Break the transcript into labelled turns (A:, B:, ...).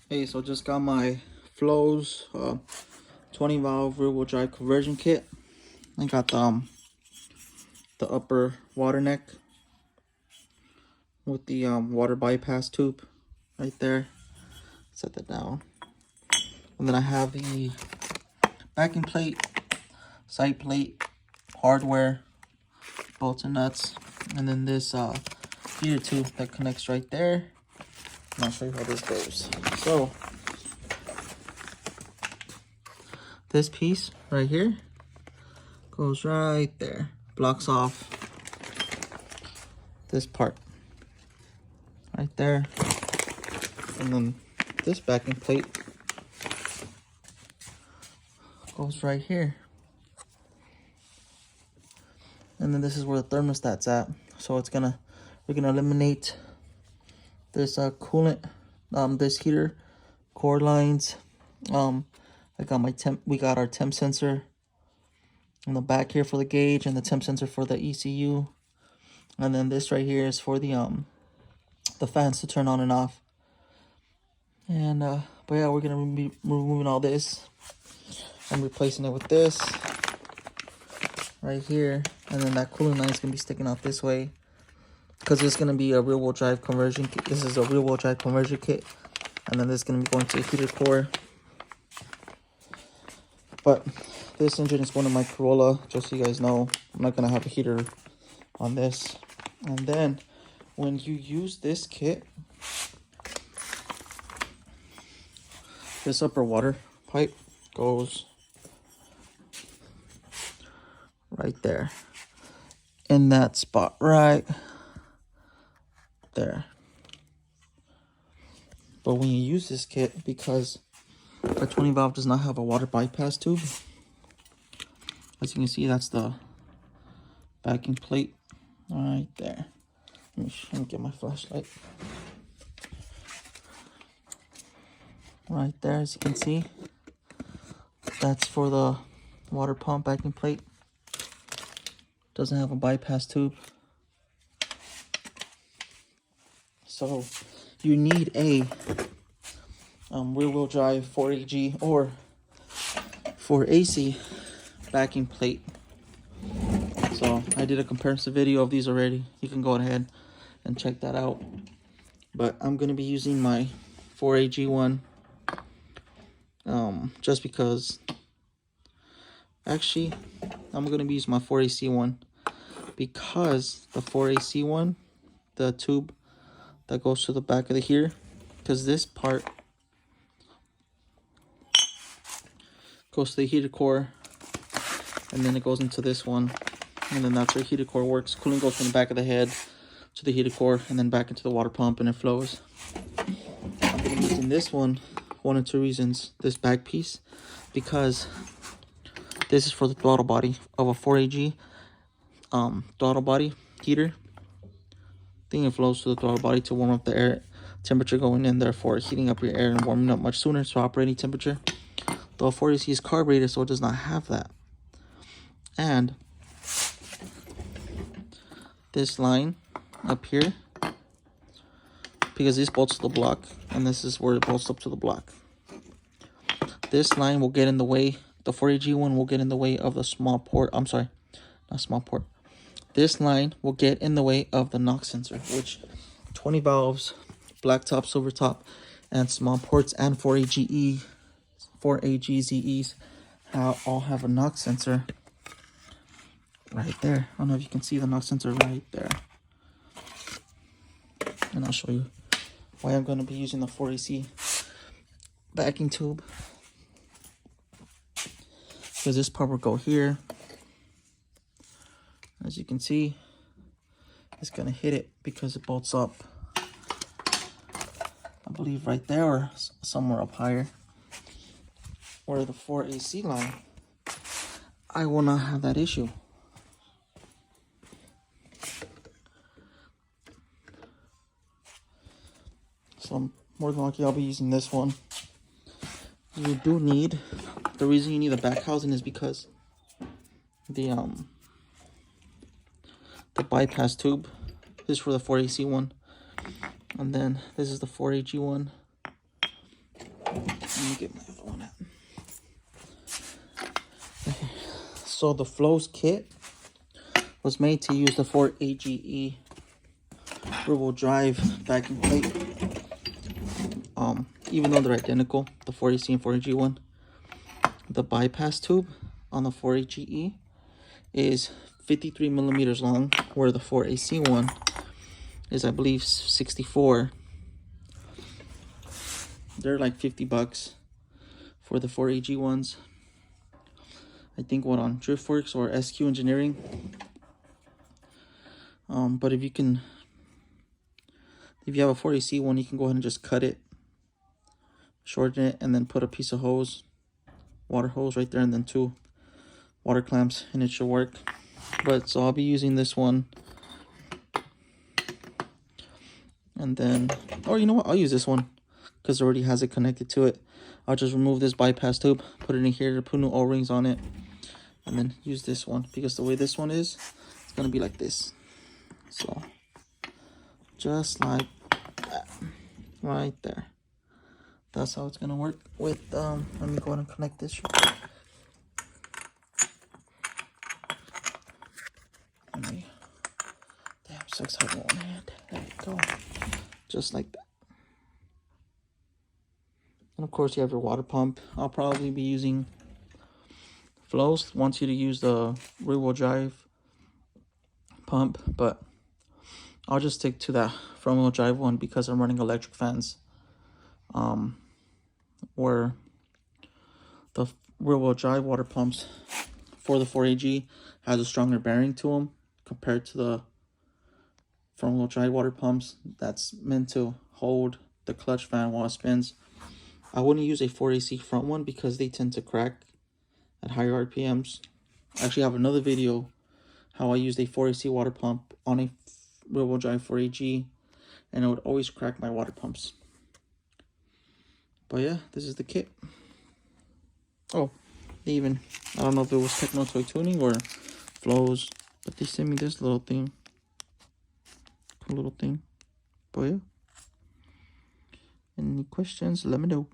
A: Hey, so just got my flows 20 valve rear wheel drive conversion kit. I got the upper water neck with the water bypass tube right there. Set that down. And then I have the backing plate, side plate, hardware, bolts and nuts, and then this heater tube that connects right there. And I'll show you how this goes. So this piece right here goes right there, blocks off this part right there, and then this backing plate goes right here, and then this is where the thermostat's at. So we're gonna eliminate this coolant, this heater core lines. I got my we got our temp sensor in the back here for the gauge, and the temp sensor for the ECU, and then this right here is for the fans to turn on and off. And but yeah, we're gonna be removing all this and replacing it with this right here, and then that cooling line is gonna be sticking out this way because it's gonna be a rear wheel drive conversion kit. This is a rear wheel drive conversion kit, and then this is gonna be going to the heater core. But this engine is going to my Corolla, just so you guys know. I'm not gonna have a heater on this. And then when you use this kit, this upper water pipe goes right there, in that spot right there. But when you use this kit, because the 20 valve does not have a water bypass tube, as you can see, that's the backing plate right there. Let me get my flashlight. Right there, as you can see, that's for the water pump backing plate. Doesn't have a bypass tube. So you need a rear wheel drive 4AG or 4AC backing plate. So I did a comparison video of these already. You can go ahead and check that out. But I'm gonna be using my 4AG one, just because. Actually, I'm gonna be using my 4AC one because the 4AC one, the tube that goes to the back of the heater, because this part goes to the heater core, and then it goes into this one, and then that's where heater core works. Cooling goes from the back of the head to the heater core, and then back into the water pump, and it flows. I'm gonna be using this one of two reasons. This back piece, because this is for the throttle body of a 4AG throttle body heater. I think it flows to the throttle body to warm up the air temperature going in, therefore heating up your air and warming up much sooner to operating temperature. The 4AC is carbureted, so it does not have that. And this line up here, because this bolts to the block, and this is where it bolts up to the block. This line will get in the way. The 4AG one will get in the way of the small port. I'm sorry, not small port. This line will get in the way of the knock sensor, which 20 valves, black top, silver top, and small ports, and 4AGZEs all have a knock sensor right there. I don't know if you can see the knock sensor right there. And I'll show you why I'm going to be using the 4AC backing tube. Because this part will go here. As you can see, it's going to hit it because it bolts up, I believe right there or somewhere up higher. Where the 4AC line, I will not have that issue. So more than likely I'll be using this one. You do need, the reason you need the back housing is because the bypass tube is for the 4AC one, and then this is the 4AG one, Let me get my other one out. So the Flows kit was made to use the 4AGE rear-wheel drive backing plate. Even though they're identical, the 4AC and 4AG one, the bypass tube on the 4AGE is 53 millimeters long, where the 4AC one is, I believe, 64. They're like $50 for the 4AG ones. I think what on Driftworks or SQ Engineering. But if you have a 4AC one, you can go ahead and just cut it, shorten it, and then put a piece of hose, water hose right there, and then 2 water clamps, and it should work. But so I'll be using this one, and then, or you know what, I'll use this one because it already has it connected to it. I'll just remove this bypass tube, put it in here to put new O-rings on it, and then use this one, because the way this one is, it's gonna be like this. So just like that, right there. That's how it's gonna work with let me go ahead and connect this. Damn, sucks having one hand. There you go. Just like that. And of course you have your water pump. I'll probably be using Flows wants you to use the rear-wheel drive pump, but I'll just stick to that front-wheel drive one because I'm running electric fans. Where the rear-wheel drive water pumps for the 4AG has a stronger bearing to them compared to the front-wheel drive water pumps that's meant to hold the clutch fan while it spins. I wouldn't use a 4AC front one because they tend to crack at higher RPMs. I actually have another video how I used a 4AC water pump on a rear-wheel drive 4AG, and it would always crack my water pumps. But yeah, this is the kit. Oh, I don't know if it was Techno Toy Tuning or Flows, but they sent me this little thing. Cool little thing. But yeah. Any questions, let me know.